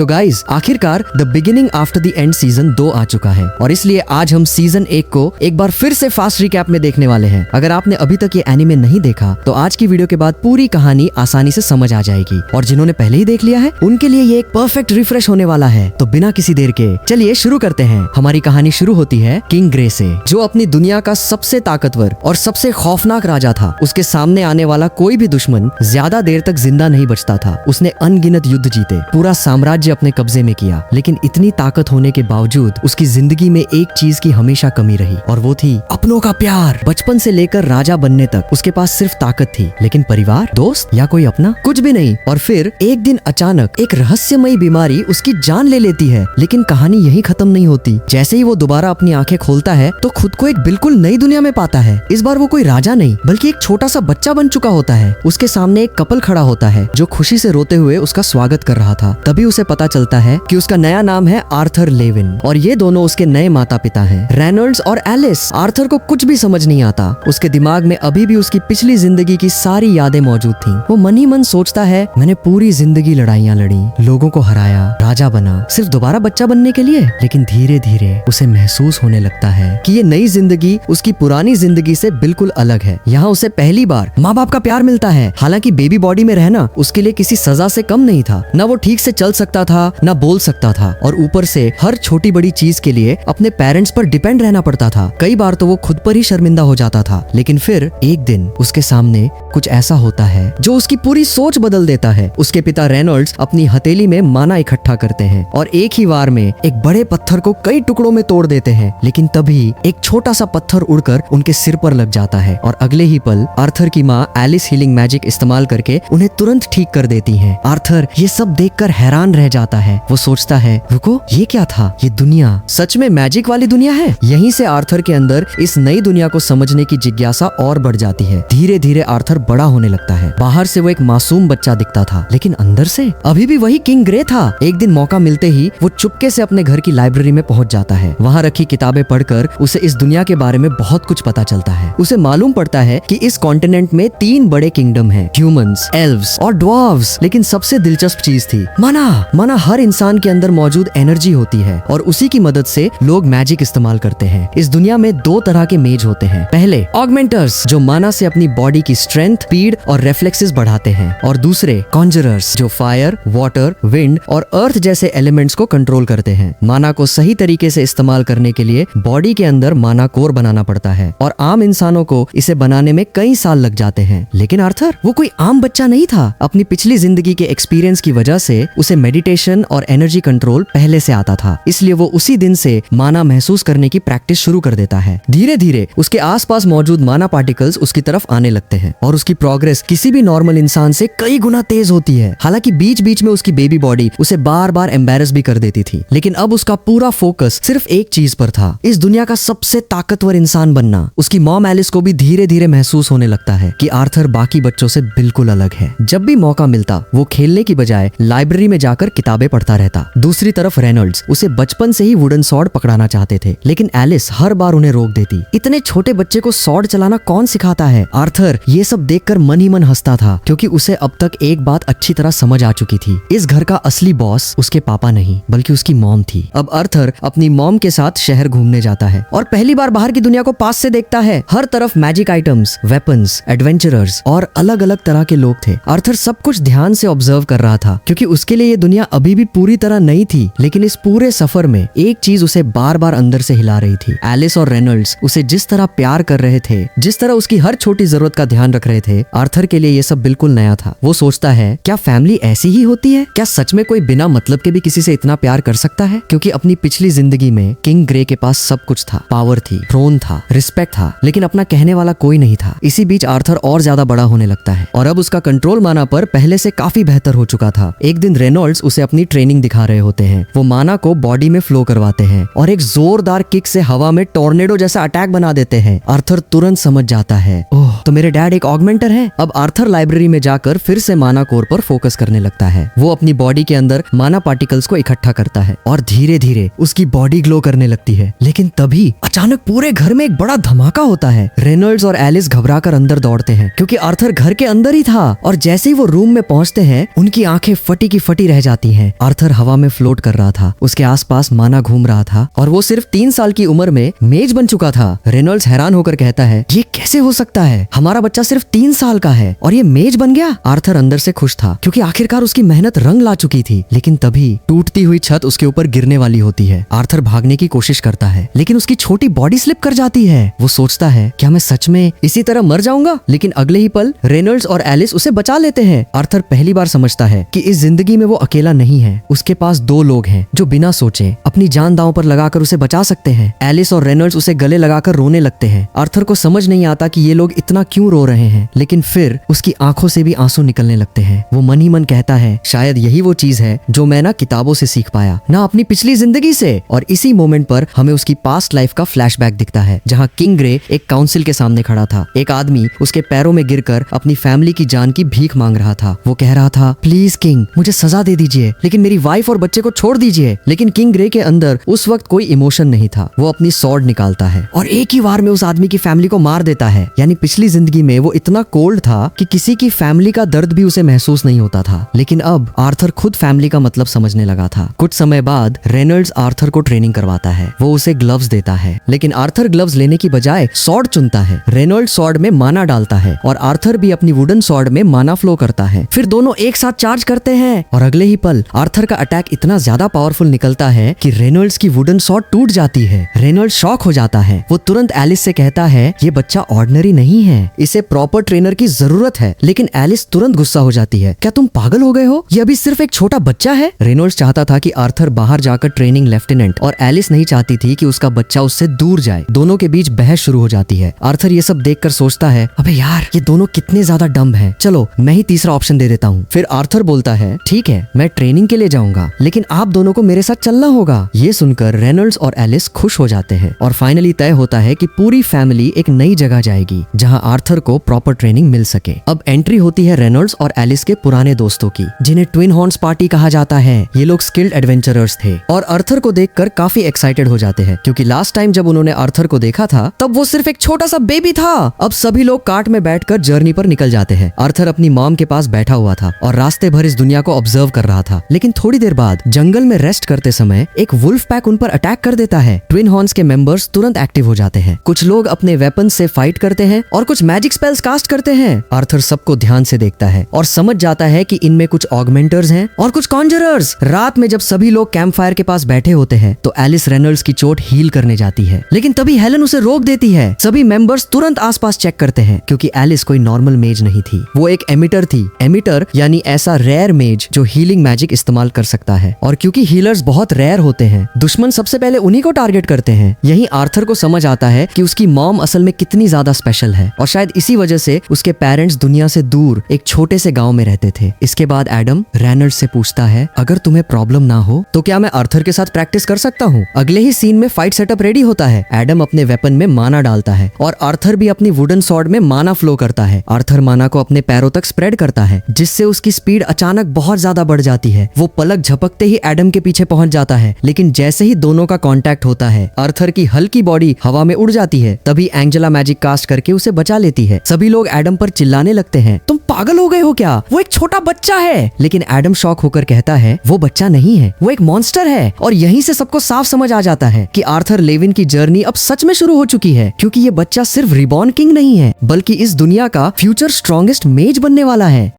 तो गाइज आखिरकार the beginning after the end season 2 आ चुका है और इसलिए आज हम सीजन 1 को एक बार फिर से फास्ट रिकैप में देखने वाले हैं। अगर आपने अभी तक ये एनिमे नहीं देखा तो आज की वीडियो के बाद पूरी कहानी आसानी से समझ आ जाएगी और जिन्होंने पहले ही देख लिया है उनके लिए ये एक परफेक्ट रिफ्रेश होने वाला है। तो बिना किसी देर के चलिए शुरू करते हैं। हमारी कहानी शुरू होती है किंग ग्रे से, जो अपनी दुनिया का सबसे ताकतवर और सबसे खौफनाक राजा था। उसके सामने आने वाला कोई भी दुश्मन ज्यादा देर तक जिंदा नहीं बचता था। उसने अनगिनत युद्ध जीते, पूरा साम्राज्य अपने कब्जे में किया, लेकिन इतनी ताकत होने के बावजूद उसकी जिंदगी में एक चीज की हमेशा कमी रही और वो थी अपनों का प्यार। बचपन से लेकर राजा बनने तक उसके पास सिर्फ ताकत थी, लेकिन परिवार, दोस्त या कोई अपना कुछ भी नहीं। और फिर एक दिन अचानक एक रहस्यमयी बीमारी उसकी जान ले लेती है। लेकिन कहानी यही खत्म नहीं होती। जैसे ही वो दोबारा अपनी आंखें खोलता है तो खुद को एक बिल्कुल नई दुनिया में पाता है। इस बार वो कोई राजा नहीं बल्कि एक छोटा सा बच्चा बन चुका होता है। उसके सामने एक कपल खड़ा होता है जो खुशी से रोते हुए उसका स्वागत कर रहा था। तभी उसे पता चलता है कि उसका नया नाम है आर्थर लेविन और ये दोनों उसके नए माता पिता हैं, रेनॉल्ड्स और एलिस। आर्थर को कुछ भी समझ नहीं आता। उसके दिमाग में अभी भी उसकी पिछली जिंदगी की सारी यादें मौजूद थीं। वो मन ही मन सोचता है, मैंने पूरी जिंदगी लड़ाइयाँ लड़ी, लोगों को हराया, राजा बना, सिर्फ दोबारा बच्चा बनने के लिए। लेकिन धीरे धीरे उसे महसूस होने लगता है कि ये नई जिंदगी उसकी पुरानी जिंदगी से बिल्कुल अलग है। यहाँ उसे पहली बार माँ बाप का प्यार मिलता है। हालांकि बेबी बॉडी में रहना उसके लिए किसी सजा से कम नहीं था। न वो ठीक से चल सकता था, न बोल सकता था और ऊपर से हर छोटी बड़ी चीज के लिए अपने पेरेंट्स पर डिपेंड रहना पड़ता था। कई बार तो वो खुद पर ही शर्मिंदा हो जाता था। लेकिन फिर एक दिन उसके सामने कुछ ऐसा होता है जो उसकी पूरी सोच बदल देता है। उसके पिता रेनॉल्ड्स अपनी हथेली में माना इकट्ठा करते हैं और एक ही वार में एक बड़े पत्थर को कई टुकड़ों में तोड़ देते हैं। लेकिन तभी एक छोटा सा पत्थर उड़कर उनके सिर पर लग जाता है और अगले ही पल आर्थर की माँ एलिस हीलिंग मैजिक इस्तेमाल करके उन्हें तुरंत ठीक कर देती हैं। आर्थर ये सब देखकर हैरान रह जाता है। वो सोचता है, रुको, ये क्या था? ये दुनिया सच में मैजिक वाली दुनिया है? यहीं से आर्थर के अंदर इस नई दुनिया को समझने की जिज्ञासा और बढ़ जाती है। धीरे धीरे आर्थर बड़ा होने लगता है। बाहर से वो एक मासूम बच्चा दिखता था, लेकिन अंदर से अभी भी वही किंग ग्रे था। एक दिन मौका मिलते ही वो चुपके से अपने घर की लाइब्रेरी में पहुंच जाता है। वहाँ रखी किताबें पढ़कर उसे इस दुनिया के बारे में बहुत कुछ पता चलता है। उसे मालूम पड़ता है कि इस कॉन्टिनेंट में 3 बड़े किंगडम हैं, ह्यूमंस, एल्व्स और ड्वार्व्स। लेकिन सबसे दिलचस्प चीज थी माना हर इंसान के अंदर मौजूद एनर्जी होती है और उसी की मदद से लोग मैजिक इस्तेमाल करते हैं। इस दुनिया में 2 तरह के मेज होते हैं। पहले ऑगमेंटर्स, जो माना से अपनी बॉडी की स्ट्रेंथ, स्पीड और रेफ्लेक्सेस बढ़ाते हैं, और दूसरे कॉन्जरर्स, जो फायर, वाटर, विंड और अर्थ जैसे एलिमेंट्स को कंट्रोल करते हैं। माना को सही तरीके से इस्तेमाल करने के लिए बॉडी के अंदर माना कोर बनाना पड़ता है और आम इंसानों को इसे बनाने में कई साल लग जाते हैं। लेकिन आर्थर वो कोई आम बच्चा नहीं था। अपनी पिछली जिंदगी के एक्सपीरियंस की वजह से उसे मेडिटेशन और एनर्जी कंट्रोल पहले से आता था। इसलिए वो उसी दिन से माना महसूस करने की प्रैक्टिस शुरू कर देता है। धीरे धीरे उसके आसपास मौजूद माना पार्टिकल्स उसकी तरफ आने लगते हैं और उसकी प्रोग्रेस किसी भी नॉर्मल इंसान से कई गुना तेज होती है। हालांकि बीच बीच में उसकी बेबी बॉडी उसे बार बार एम्बैरस भी कर देती थी, लेकिन अब उसका पूरा फोकस सिर्फ एक चीज पर था, इस दुनिया का सबसे ताकतवर इंसान बनना। उसकी मॉम एलिस को भी धीरे धीरे महसूस होने लगता है कि आर्थर बाकी बच्चों से बिल्कुल अलग है। जब भी मौका मिलता वो खेलने की बजाय लाइब्रेरी में जाकर किताबें पढ़ता रहता। दूसरी तरफ रेनॉल्ड्स उसे बचपन से ही वुडन सॉर्ड पकड़ाना चाहते थे, लेकिन एलिस हर बार उन्हें रोक देती। इतने छोटे बच्चे को सॉर्ड चलाना कौन सिखाता है? आर्थर ये सब देखकर मन ही मन हंसता था, क्योंकि उसे अब तक एक बात अच्छी तरह समझ आ चुकी थी, इस घर का असली बॉस उसके पापा नहीं बल्कि उसकी मॉम थी। अब आर्थर अपनी मॉम के साथ शहर घूमने जाता है और पहली बार बाहर की दुनिया को पास से देखता है। हर तरफ मैजिक आइटम्स, वेपन्स, एडवेंचरर्स और अलग अलग तरह के लोग थे। आर्थर सब कुछ ध्यान से ऑब्जर्व कर रहा था, क्योंकि उसके लिए ये दुनिया अभी भी पूरी तरह नई थी। लेकिन इस पूरे सफर में एक चीज उसे बार बार अंदर से हिला रही थी। एलिस और रेनॉल्ड्स उसे जिस तरह प्यार कर रहे थे, जिस तरह उसकी हर छोटी जरूरत का ध्यान रख रहे थे, आर्थर के लिए ये सब बिल्कुल नया था। वो सोचता है, क्या फैमिली ऐसी ही होती है? क्या सच में कोई बिना मतलब के भी किसी से इतना प्यार कर सकता है? क्योंकि अपनी पिछली जिंदगी में किंग ग्रे के पास सब कुछ था, पावर थी, थ्रोन था, रिस्पेक्ट था, लेकिन अपना कहने वाला कोई नहीं था। इसी बीच आर्थर और ज्यादा बड़ा होने लगता है और अब उसका कंट्रोल माना पर पहले से काफी बेहतर हो चुका था। एक दिन रेनॉल्ड्स उसे अपनी ट्रेनिंग दिखा रहे होते हैं। वो माना को बॉडी में फ्लो करवाते हैं और एक जोरदार किक से हवा में टॉर्नेडो जैसा अटैक बना देते हैं। आर्थर तुरंत समझ जाता है, ओह, तो मेरे डैड एक ऑगमेंटर है। अब आर्थर लाइब्रेरी में जाकर फिर से माना कोर पर फोकस करने लगता है। वो अपनी बॉडी के अंदर माना पार्टिकल्स को इकट्ठा करता है और धीरे धीरे उसकी बॉडी ग्लो करने लगती है। लेकिन तभी अचानक पूरे घर में एक बड़ा धमाका होता है। रेनॉल्ड्स और एलिस घबराकर अंदर दौड़ते हैं, क्योंकि आर्थर घर के अंदर ही था। और जैसे ही वो रूम में पहुंचते हैं, उनकी आंखें फटी की फटी रह जाती रही हैं। आर्थर हवा में फ्लोट कर रहा था, उसके आसपास माना घूम रहा था और वो सिर्फ 3 साल की उम्र में मेज बन चुका था। रेनॉल्ड्स हैरान होकर कहता है, ये कैसे हो सकता है? हमारा बच्चा सिर्फ 3 साल का है और ये मेज बन गया। आर्थर अंदर से खुश था क्योंकि आखिरकार उसकी मेहनत रंग ला चुकी थी। लेकिन तभी टूटती हुई छत उसके ऊपर गिरने वाली होती है। आर्थर भागने की कोशिश करता है लेकिन उसकी छोटी बॉडी स्लिप कर जाती है। वो सोचता है, क्या मैं सच में इसी तरह मर जाऊंगा? लेकिन अगले ही पल रेनॉल्ड्स और एलिस उसे बचा लेते हैं। आर्थर पहली बार समझता है कि इस जिंदगी में वो अकेला नहीं है। उसके पास 2 लोग हैं जो बिना सोचे अपनी जान दांव पर लगाकर उसे बचा सकते हैं। एलिस और रेनॉल्ड्स उसे गले लगाकर रोने लगते हैं। आर्थर को समझ नहीं आता कि ये लोग इतना क्यों रो रहे हैं, लेकिन फिर उसकी आंखों से भी आंसू निकलने लगते हैं। वो मन ही मन कहता है, शायद यही वो चीज है जो मैं ना किताबों से सीख पाया, ना अपनी पिछली जिंदगी से। और इसी मोमेंट पर हमें उसकी पास्ट लाइफ का फ्लैशबैक दिखता है, जहाँ किंग ग्रे एक काउंसिल के सामने खड़ा था। एक आदमी उसके पैरों में गिरकर अपनी फैमिली की जान की भीख मांग रहा था। वो कह रहा था, प्लीज किंग, मुझे सजा दे दीजिए, लेकिन मेरी वाइफ और बच्चे को छोड़ दीजिए। लेकिन किंग ग्रे के अंदर उस वक्त कोई इमोशन नहीं था। वो अपनी स्वॉर्ड निकालता है और एक ही वार में उस आदमी की फैमिली को मार देता है। यानी पिछली जिंदगी में वो इतना कोल्ड था कि किसी की फैमिली का दर्द भी उसे महसूस नहीं होता था। लेकिन अब आर्थर खुद फैमिली का मतलब समझने लगा था। कुछ समय बाद रेनॉल्ड्स आर्थर को ट्रेनिंग करवाता है। वो उसे ग्लव्स देता है, लेकिन आर्थर ग्लव्स लेने की बजाय स्वॉर्ड चुनता है। रेनॉल्ड्स स्वॉर्ड में माना डालता है और आर्थर भी अपनी वुडन स्वॉर्ड में माना फ्लो करता है। फिर दोनों एक साथ चार्ज करते हैं और अगले ही पल आर्थर का अटैक इतना ज्यादा पावरफुल निकलता है कि रेनॉल्ड्स की वुडन स्वॉर्ड टूट जाती है। रेनॉल्ड्स शॉक हो जाता है। वो तुरंत एलिस से कहता है, ये बच्चा ऑर्डिनरी नहीं है, इसे प्रॉपर ट्रेनर की जरूरत है। लेकिन एलिस तुरंत गुस्सा हो जाती है, क्या तुम पागल हो गए हो? ये अभी सिर्फ एक छोटा बच्चा है। रेनॉल्ड्स चाहता था कि आर्थर बाहर जाकर ट्रेनिंग लेफ्टिनेंट, और एलिस नहीं चाहती थी कि उसका बच्चा उससे दूर जाए। दोनों के बीच बहस शुरू हो जाती है। आर्थर ये सब देखकर सोचता है, अबे यार, ये दोनों कितने ज्यादा डम्ब हैं। चलो मैं ही तीसरा ऑप्शन दे देता हूँ। फिर आर्थर बोलता है, ठीक है, मैं ट्रेनिंग के लिए जाऊंगा, लेकिन आप दोनों को मेरे साथ चलना होगा। ये सुनकर रेनॉल्ड्स और एलिस खुश हो जाते हैं और फाइनली तय होता है कि पूरी फैमिली एक नई जगह जाएगी जहां आर्थर को प्रॉपर ट्रेनिंग मिल सके। अब एंट्री होती है रेनॉल्ड्स और एलिस के पुराने दोस्तों की, जिन्हें ट्विन हॉर्न्स पार्टी कहा जाता है। ये लोग स्किल्ड एडवेंचरर्स थे और आर्थर को देखकर काफी एक्साइटेड हो जाते हैं, क्योंकि लास्ट टाइम जब उन्होंने आर्थर को देखा था तब वो सिर्फ एक छोटा सा बेबी था। अब सभी लोग कार्ट में बैठकर जर्नी पर निकल जाते हैं। आर्थर अपनी मॉम के पास बैठा हुआ था और रास्ते भर इस दुनिया को ऑब्जर्व कर रहा था। लेकिन थोड़ी देर बाद जंगल में रेस्ट करते समय एक वुल्फ पैक उन पर अटैक कर देता है। ट्विन हॉर्न्स के मेंबर्स तुरंत एक्टिव हो जाते हैं। कुछ लोग अपने वेपन से फाइट करते हैं और कुछ मैजिक स्पेल्स कास्ट करते हैं। आर्थर सबको ध्यान से देखता है और समझ जाता है कि इनमें कुछ ऑगमेंटर्स हैं और कुछ कॉन्जरर्स। रात में जब सभी लोग कैंप फायर के पास बैठे होते हैं तो एलिस रेनॉल्ड्स की चोट हील करने जाती है, लेकिन तभी हेलन उसे रोक देती है। सभी मेंबर्स तुरंत आसपास चेक करते हैं, क्योंकि एलिस कोई नॉर्मल मेज नहीं थी, वो एक एमिटर थी। एमिटर यानी ऐसा रेयर मेज जो हीलिंग मैजिक इस्तेमाल कर सकता है। और क्योंकि हीलर्स बहुत रेयर होते हैं, दुश्मन सबसे पहले उन्हीं को टारगेट करते हैं। यही आर्थर को समझ आता है कि उसकी मॉम असल में कितनी ज्यादा स्पेशल है, और शायद इसी वजह से उसके पेरेंट्स दुनिया से दूर एक छोटे से गांव में रहते थे। इसके बाद एडम रेनॉल्ड्स से पूछता है, अगर तुम्हें प्रॉब्लम ना हो तो क्या मैं आर्थर के साथ प्रैक्टिस कर सकता हूँ? अगले ही सीन में फाइट सेटअप रेडी होता है। एडम अपने वेपन में माना डालता है और आर्थर भी अपनी वुडन स्वॉर्ड में माना फ्लो करता है। आर्थर माना को अपने पैरों तक स्प्रेड करता है, जिससे उसकी स्पीड अचानक बहुत ज्यादा बढ़ जाती है। वो पलक झपकते ही एडम के पीछे पहुंच जाता है, लेकिन जैसे ही दोनों का कांटेक्ट होता है आर्थर की हल्की बॉडी हवा में उड़ जाती है। तभी एंजेला मैजिक कास्ट करके उसे बचा लेती है। सभी लोग एडम पर चिल्लाने लगते हैं, तुम पागल हो गए हो क्या? वो एक छोटा बच्चा है। लेकिन एडम शॉक होकर कहता है, वो बच्चा नहीं है, वो एक मॉन्स्टर है। और यहीं से सबको साफ समझ आ जाता है कि आर्थर लेविन की जर्नी अब सच में शुरू हो चुकी है, क्योंकि ये बच्चा सिर्फ रिबॉर्न किंग नहीं है, बल्कि इस दुनिया का फ्यूचर स्ट्रॉन्गेस्ट मेज बनने वाला है।